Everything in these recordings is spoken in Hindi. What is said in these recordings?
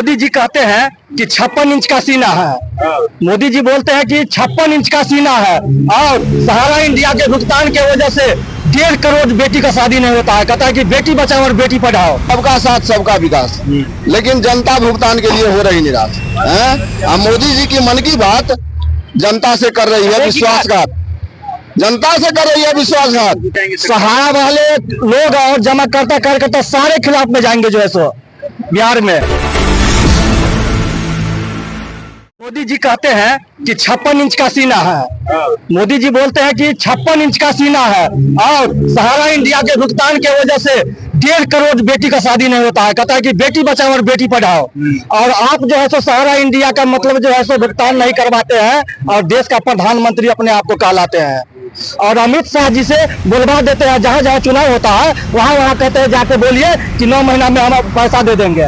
मोदी जी कहते हैं कि 56 इंच का सीना है। मोदी जी बोलते हैं कि 56 इंच का सीना है और सहारा इंडिया के भुगतान की वजह से 1.5 करोड़ बेटी का शादी नहीं होता है। कहता है कि बेटी बचाओ और बेटी पढ़ाओ। सबका साथ सबका विकास, लेकिन जनता भुगतान के लिए हो रही निराश है। अब मोदी जी की मन की बात जनता से कर रही है विश्वासघात, जनता से कर रही है विश्वासघात। सहारा वाले लोग और जमाकर्ता कार्यकर्ता सारे खिलाफ में जाएंगे जो है सो बिहार में। मोदी जी कहते हैं कि 56 इंच का सीना है। मोदी जी बोलते हैं कि 56 इंच का सीना है और सहारा इंडिया के भुगतान की वजह से 1.5 करोड़ बेटी का शादी नहीं होता है। कहता है कि बेटी बचाओ और बेटी पढ़ाओ। और आप जो है सो सहारा इंडिया का मतलब जो है सो भुगतान नहीं करवाते हैं और देश का प्रधानमंत्री अपने आप को कहलाते हैं। और अमित शाह जी से बुलवा देते हैं, जहाँ जहाँ चुनाव होता है वहाँ वहाँ कहते हैं जाके बोलिए कि 9 महीना में हम पैसा दे देंगे।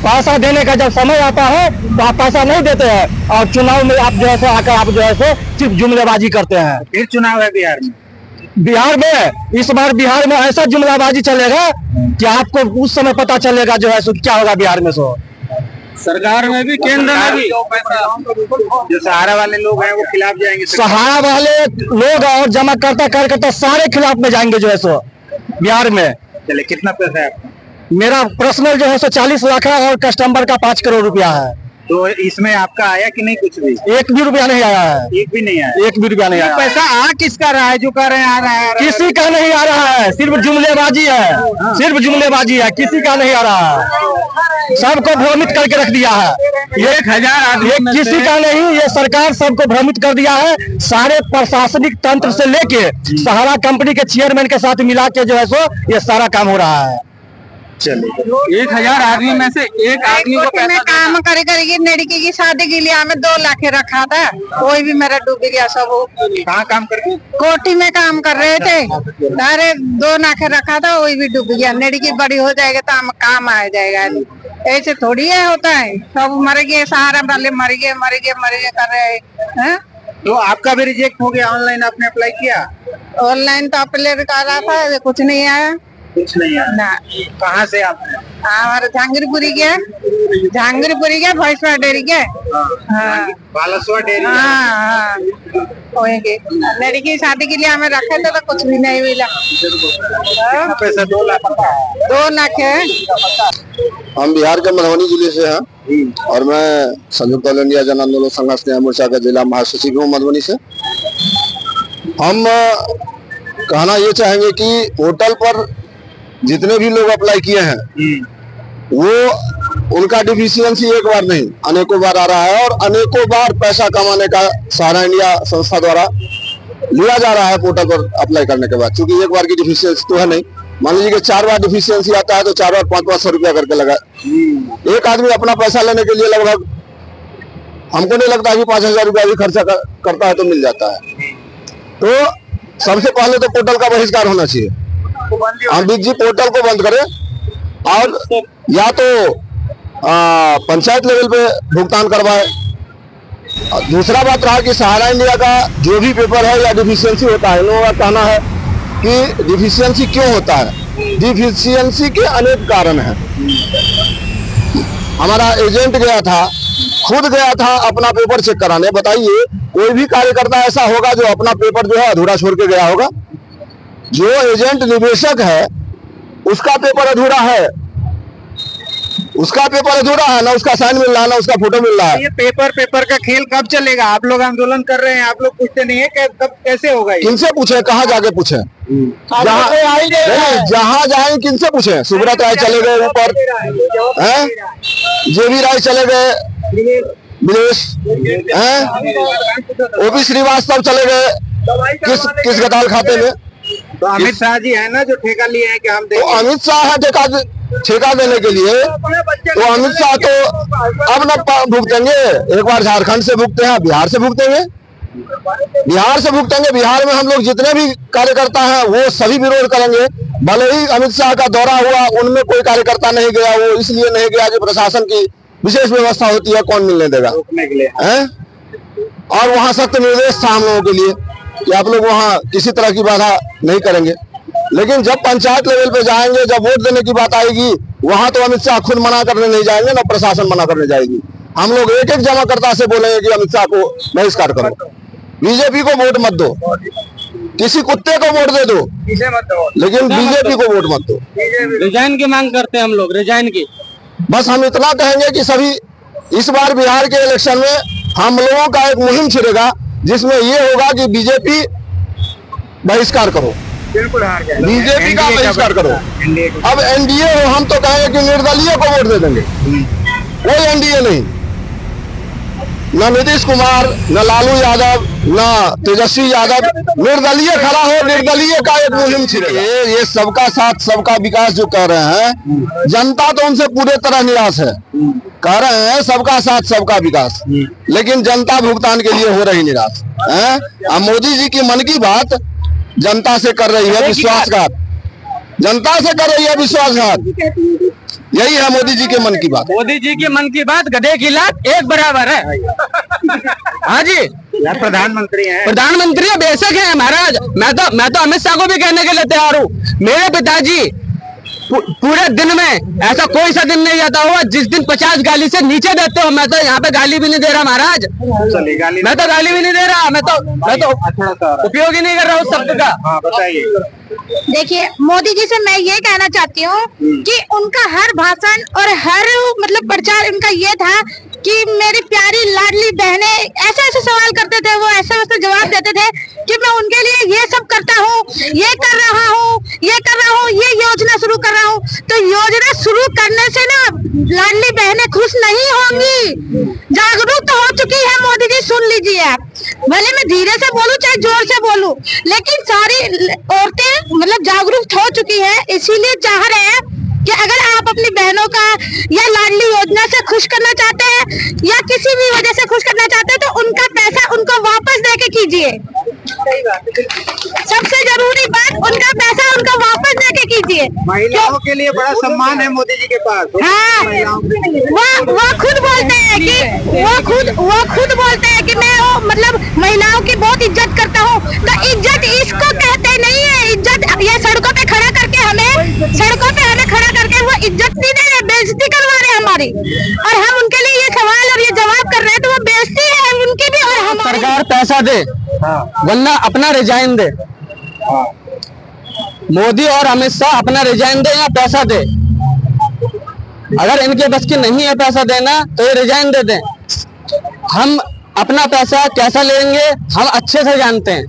पैसा देने का जब समय आता है तो आप पैसा नहीं देते हैं और चुनाव में आप जो है सो आकर आप जो है सो सिर्फ जुमलेबाजी करते हैं। फिर चुनाव है बिहार में। बिहार में इस बार बिहार में ऐसा जुमलाबाजी चलेगा कि आपको उस समय पता चलेगा जो है सो क्या होगा बिहार में। सो सरकार में भी, केंद्र में भी जो सहारा वाले लोग हैं वो खिलाफ जाएंगे। सहारा वाले लोग और जमाकर्ता कार्यकर्ता सारे खिलाफ में जाएंगे जो है सो बिहार में। चले, कितना पैसा है आपका? मेरा पर्सनल जो है सो 40 लाख है और कस्टमर का 5 करोड़ रुपया है। तो इसमें आपका आया कि नहीं? कुछ भी, 1 भी रुपया नहीं आया है। 1 भी नहीं आया। 1 भी रुपया नहीं आया। पैसा आ किसका रहा है? जो कह रहे हैं आ रहा है। किसी का नहीं आ रहा है, सिर्फ जुमलेबाजी है, सिर्फ जुमलेबाजी है, किसी का नहीं आ रहा है। सबको भ्रमित करके रख दिया है। 1000 आदमी किसी का नहीं, ये सरकार सबको भ्रमित कर दिया है। सारे प्रशासनिक तंत्र से लेके सहारा कंपनी के चेयरमैन के साथ मिला के जो है सो ये सारा काम हो रहा है। चलिए, 1000 आदमी में से एक आदमी को पैसा काम करेगी। लड़की की शादी के लिए हमें 2 लाख रखा था, कोई भी मेरा डूब गया सब। कहाँ काम करके? कोठी में काम कर रहे थे, अरे 2 लाख रखा था, वही भी डूब गया। लड़की बड़ी हो जाएगी तो हम काम आ जाएगा। ऐसे थोड़ी है होता है, सब मर गए, सहारा वाले मर गए कर रहे हैं। तो आपका भी रिजेक्ट हो गया? ऑनलाइन आपने अप्लाई किया? ऑनलाइन तो अप्लाई कर रहा था, कुछ नहीं आया। कुछ नहीं आया ना। कहाँ से आप? हमारे झांगीरपुरी के भैंसवा डेरी के। बालासुआ डेरी। हाँ, लड़की की शादी के लिए हमें रखे थे तो कुछ भी नहीं मिला। पैसा 2 लाख? 2 लाख है। हम बिहार के मधुबनी जिले से हैं और मैं संयुक्त ऑल इंडिया जन आंदोलन संघर्ष न्याय मोर्चा का जिला महासचिव हूँ मधुबनी से। हम कहना ये चाहेंगे कि पोर्टल पर जितने भी लोग अप्लाई किए हैं वो उनका डिफिशियंसी एक बार नहीं अनेकों बार आ रहा है और अनेकों बार पैसा कमाने का सहारा इंडिया संस्था द्वारा लिया जा रहा है पोर्टल पर अप्लाई करने के बाद। क्योंकि एक बार की डिफिशियंसी तो है नहीं, मान लीजिए कि 4 बार डिफिशियंसी आता है तो 4 बार 500 रुपया करके लगा। एक आदमी अपना पैसा लेने के लिए लगभग, हमको नहीं लगता कि 5000 रुपया भी खर्चा करता है तो मिल जाता है। तो सबसे पहले तो पोर्टल का बहिष्कार होना चाहिए। अमित जी पोर्टल को बंद करें और या तो पंचायत लेवल पे भुगतान करवाए। दूसरा बात रहा कि सहारा इंडिया का जो भी पेपर है या डिफिशियंसी होता है, लोगों का कहना है कि डिफिशियंसी क्यों होता है। डिफिशियंसी के अनेक कारण हैं। हमारा एजेंट गया था, खुद गया था अपना पेपर चेक कराने। बताइए कोई भी कार्यकर्ता ऐसा होगा जो अपना पेपर जो है अधूरा छोड़ के गया होगा? जो एजेंट निवेशक है उसका पेपर अधूरा है, उसका पेपर अधूरा है, ना उसका साइन मिल रहा है ना उसका फोटो मिल रहा है। ये पेपर का खेल कब चलेगा? आप लोग आंदोलन कर रहे हैं, आप लोग पूछते नहीं है कब कैसे होगा? किनसे पूछे? कहाँ जाके पूछे? जहाँ जाए किनसे पूछे? सुब्रत राय चले गए ऊपर हैं, जेबी राय चले गए विदेश हैं, ओपी श्रीवास्तव चले गए किस गताल खाते में। तो अमित शाह जी है ना जो ठेका लिए हैं कि हम तो अमित शाह है ठेका देने के लिए। तो अमित शाह तो अब न भुगतेंगे, एक बार झारखंड से भुगते हैं, बिहार से भुगतेंगे। बिहार में हम लोग जितने भी कार्यकर्ता हैं वो सभी विरोध करेंगे। भले ही अमित शाह का दौरा हुआ, उनमें कोई कार्यकर्ता नहीं गया, वो इसलिए नहीं गया कि प्रशासन की विशेष व्यवस्था होती है, कौन मिलने देगा रोकने के लिए है। और वहाँ सख्त निर्देश था हम लोगों के लिए कि आप लोग वहाँ किसी तरह की बाधा नहीं करेंगे। लेकिन जब पंचायत लेवल पे जाएंगे, जब वोट देने की बात आएगी, वहां तो अमित शाह खुद मना करने नहीं जाएंगे, ना प्रशासन मना करने जाएगी। हम लोग एक एक जमाकर्ता से बोलेंगे कि अमित शाह को बहिष्कार करो, बीजेपी को वोट मत दो, किसी कुत्ते को वोट दे दो, लेकिन बीजेपी को वोट मत दो। रिजाइन की मांग करते हैं हम लोग, रिजाइन की। बस हम इतना कहेंगे कि सभी इस बार बिहार के इलेक्शन में हम लोगों का एक मुहिम छिड़ेगा, जिसमें ये होगा कि बीजेपी बहिष्कार करो, बिल्कुल हार जाए, बीजेपी का बहिष्कार करो। अब एनडीए हो, हम तो कहेंगे कि निर्दलीय को वोट दे देंगे, कोई एनडीए नहीं, न नीतीश कुमार, न लालू यादव, न तेजस्वी यादव, निर्दलीय खड़ा हो, निर्दलीय का एक मुहिम छिड़ेगा। ये सबका साथ सबका विकास जो कह रहे हैं, जनता तो उनसे पूरे तरह निराश है। कह रहे हैं सबका साथ सबका विकास, लेकिन जनता भुगतान के लिए हो रही निराश है। अब मोदी जी की मन की बात जनता से कर रही है विश्वासघात, जनता से कर रही है विश्वासघात। यही है मोदी जी के मन की बात। मोदी जी की मन की बात गधे की लात एक बराबर है। हाँ जी, प्रधानमंत्री हैं, प्रधानमंत्री बेशक है महाराज। मैं तो अमित शाह को भी कहने के लिए तैयार हूँ। मेरे पिताजी पूरे दिन में ऐसा कोई सा दिन नहीं जाता हुआ जिस दिन 50 गाली से नीचे देते हो। मैं तो यहाँ पे गाली भी नहीं दे रहा महाराज, मैं तो गाली भी नहीं दे रहा, मैं तो उपयोग ही नहीं कर रहा उस शब्द का। देखिए, मोदी जी से मैं ये कहना चाहती हूँ कि उनका हर भाषण और हर मतलब प्रचार उनका ये था कि मेरी प्यारी लाडली बहनें, ऐसे ऐसे सवाल करते थे, वो ऐसे ऐसे जवाब देते थे कि मैं उनके लिए ये सब करता हूँ, ये कर रहा हूँ, ये कर रहा हूँ, ये योजना शुरू कर रहा हूँ। तो योजना शुरू करने से ना लाडली बहनें खुश नहीं होंगी। जागरूक तो हो चुकी है मोदी जी, सुन लीजिए आप। भले मैं धीरे से बोलूं चाहे जोर से बोलूं, लेकिन सारी औरतें मतलब जागरूक हो चुकी है, इसीलिए चाह रहे हैं कि अगर आप अपनी बहनों का या लाडली योजना से खुश करना चाहते हैं या किसी भी वजह से खुश करना चाहते हैं, तो उनका पैसा उनको वापस देके कीजिए। सबसे जरूरी बात, उनका पैसा उनको वापस देके कीजिए। महिलाओं के लिए बड़ा सम्मान है मोदी जी के पास। हाँ, वो खुद बोलते हैं कि वो खुद बोलते हैं कि मैं मतलब महिलाओं की बहुत इज्जत करता हूँ। तो इज्जत इसको कहते नहीं है, इज्जत ये सड़कों पे खड़ा करके हमें खड़ा करके वो इज्जत नहीं दे रहे, बेइज्जती करवा रहे हमारी, और हम उनके लिए ये सवाल और ये जवाब कर रहे हैं, तो वो बेइज्जती है उनकी भी और हमारी। सरकार पैसा दे वरना अपना रिजाइन दे। मोदी और अमित शाह अपना रिजाइन दे या पैसा दे। अगर इनके बस की नहीं है पैसा देना तो ये रिजाइन दे दें। हम अपना पैसा कैसा लेंगे हम अच्छे से जानते हैं।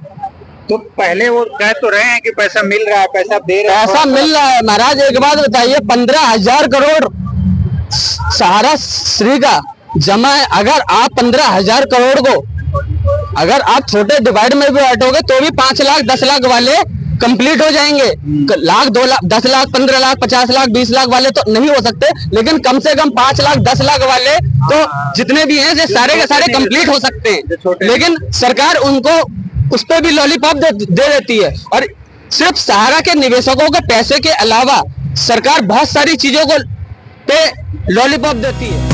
तो पहले वो कह तो रहे हैं कि पैसा मिल रहा है, पैसा दे रहे हैं, पैसा मिल रहा है महाराज। एक बात बताइए, 15,000 करोड़ सहारा श्री का जमा है। अगर आप 15,000 करोड़ को अगर आप छोटे डिवाइड में भी बांटोगे तो भी 5 लाख 10 लाख वाले कंप्लीट हो जाएंगे। लाख 2 लाख 10 लाख 15 लाख 50 लाख 20 लाख वाले तो नहीं हो सकते, लेकिन कम से कम 5 लाख 10 लाख वाले तो जितने भी हैं ये सारे के सारे कंप्लीट हो सकते हैं। लेकिन सरकार उनको उस पर भी लॉलीपॉप दे देती है। और सिर्फ सहारा के निवेशकों के पैसे के अलावा सरकार बहुत सारी चीजों को पे लॉलीपॉप देती है।